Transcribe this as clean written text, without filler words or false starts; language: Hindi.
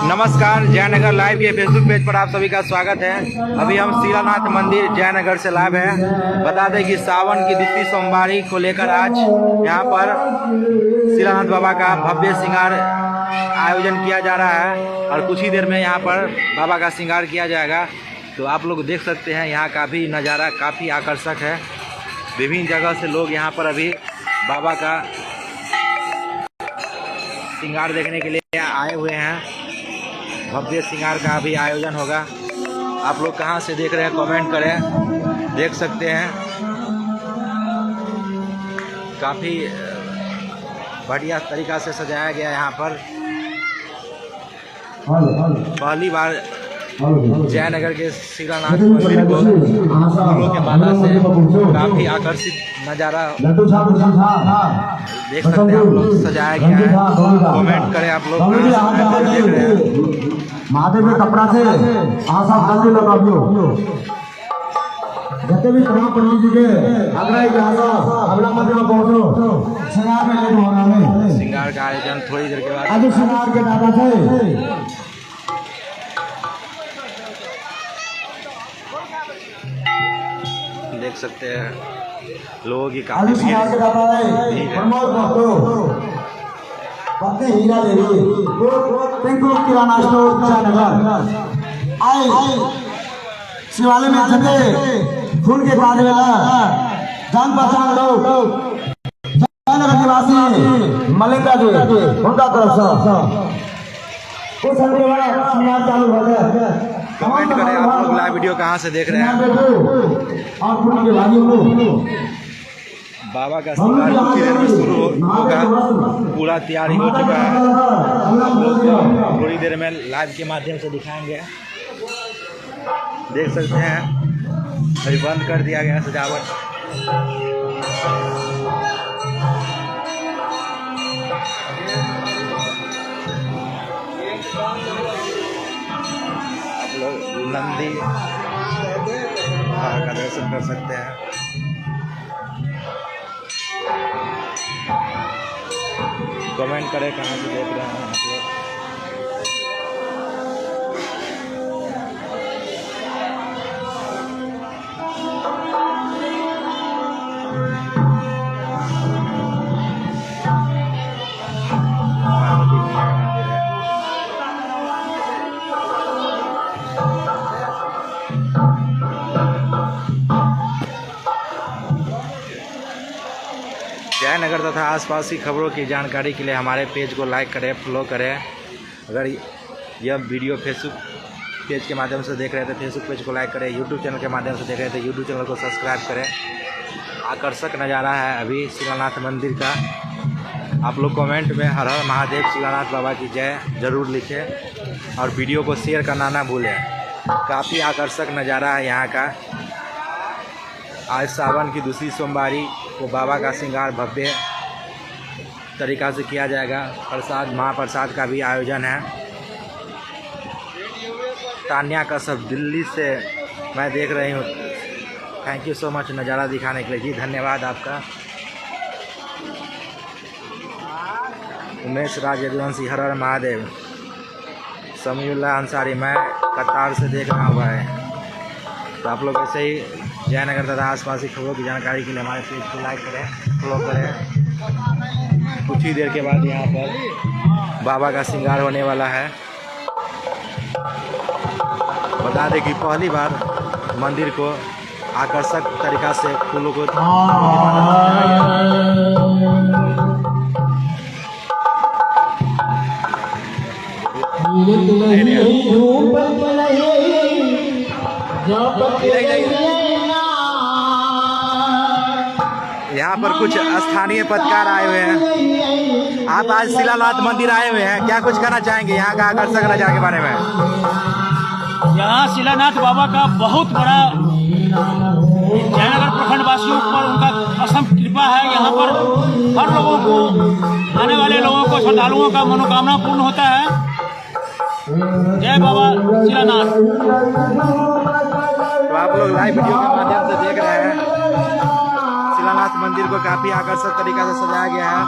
नमस्कार, जयनगर लाइव के फेसबुक पेज पर आप सभी का स्वागत है। अभी हम शिलानाथ मंदिर जयनगर से लाइव हैं। बता दें कि सावन की द्वितीय सोमवारी को लेकर आज यहाँ पर शिलानाथ बाबा का भव्य श्रृंगार आयोजन किया जा रहा है और कुछ ही देर में यहाँ पर बाबा का श्रृंगार किया जाएगा। तो आप लोग देख सकते हैं यहाँ का भी नज़ारा काफ़ी आकर्षक है। विभिन्न जगह से लोग यहाँ पर अभी बाबा का श्रृंगार देखने के लिए आए हुए हैं। भव्य श्रृंगार का भी आयोजन होगा। आप लोग कहाँ से देख रहे हैं कमेंट करें। देख सकते हैं काफ़ी बढ़िया तरीक़ा से सजाया गया यहाँ पर। पहली बार जयनगर के शिलानाथ मंदिर को फूलों के माला से काफ़ी आकर्षित नज़ारा देख सकते हैं आप लोग, सजाया गया है। कमेंट करें आप लोग देख रहे हैं। महादेव के कपड़ा से आशा जल्दी लगाओ जते भी तमाम पंडित जी के अग्रही के आशा अगला मंदिर में पहुंचो। श्रृंगार में लेट हो रहा है। श्रृंगार का आयोजन थोड़ी देर के बाद आज श्रृंगार के दादा से देख सकते हैं लोगों की आज काफी श्रृंगार के दादा है प्रमोद महतो पत्नी हीरा देवी टिंकू किराना स्टोर जयनगर आए शिवालय में जते फूल के बाद वाला जान पहचान लोग जयनगर निवासी मलिंगा जी उनका तरफ से कुछ अंदर वाला श्रृंगार चालू हो गया। कमेंट करें आप लोग लाइव वीडियो कहाँ से देख रहे हैं। और फूल के भाइयों बाबा का श्रृंगार कुछ देर में शुरू होगा। पूरा तैयारी हो चुका है। हम लोग थोड़ी देर में लाइव के माध्यम से दिखाएंगे। देख सकते हैं अभी बंद कर दिया गया सजावट। आप लोग नंदी का दर्शन कर सकते हैं। कमेंट करें कहाँ से देख रहे हैं आप लोग। जयनगर तथा आसपास की खबरों की जानकारी के लिए हमारे पेज को लाइक करें, फॉलो करें। अगर यह वीडियो फेसबुक पेज के माध्यम से देख रहे हैं तो फेसबुक पेज को लाइक करें। यूट्यूब चैनल के माध्यम से देख रहे हैं तो यूट्यूब चैनल को सब्सक्राइब करें। आकर्षक नज़ारा है अभी शिलानाथ मंदिर का। आप लोग कमेंट में हर हर महादेव शिलानाथ बाबा की जय ज़रूर लिखें और वीडियो को शेयर करना ना भूलें। काफ़ी आकर्षक नज़ारा है यहाँ का। आज सावन की दूसरी सोमवारी को बाबा का श्रृंगार भव्य तरीक़ा से किया जाएगा। प्रसाद महाप्रसाद का भी आयोजन है। तान्या का सब दिल्ली से मैं देख रही हूँ। थैंक यू सो मच नज़ारा दिखाने के लिए जी, धन्यवाद आपका। उमेश राज यदुवंशी हर हर महादेव। समीउल्लाह अंसारी मैं कतार से देख रहा हुआ है। तो आप लोग ऐसे ही जयनगर तथा आसपास की खबरों की जानकारी के लिए हमारे पेज को लाइक करें, फॉलो करें। कुछ ही देर के बाद यहाँ पर बाबा का श्रृंगार होने वाला है। बता दें कि पहली बार मंदिर को आकर्षक तरीक़ा से फूलों को यहाँ पर कुछ स्थानीय पत्रकार आए हुए हैं। आप आज शिलानाथ मंदिर आए हुए हैं, क्या कुछ कहना चाहेंगे यहाँ का आकर्षक नज़ारे के बारे में? यहाँ शिलानाथ बाबा का बहुत बड़ा जयनगर प्रखंड वासियों पर उनका असम कृपा है। यहाँ पर हर लोगों को, आने वाले लोगों को, श्रद्धालुओं का मनोकामना पूर्ण होता है। जय बाबा शिलानाथ। तो आप लोग लाइव वीडियो के माध्यम से देख रहे हैं शिलानाथ मंदिर को काफ़ी आकर्षक तरीक़ा से सजाया गया है।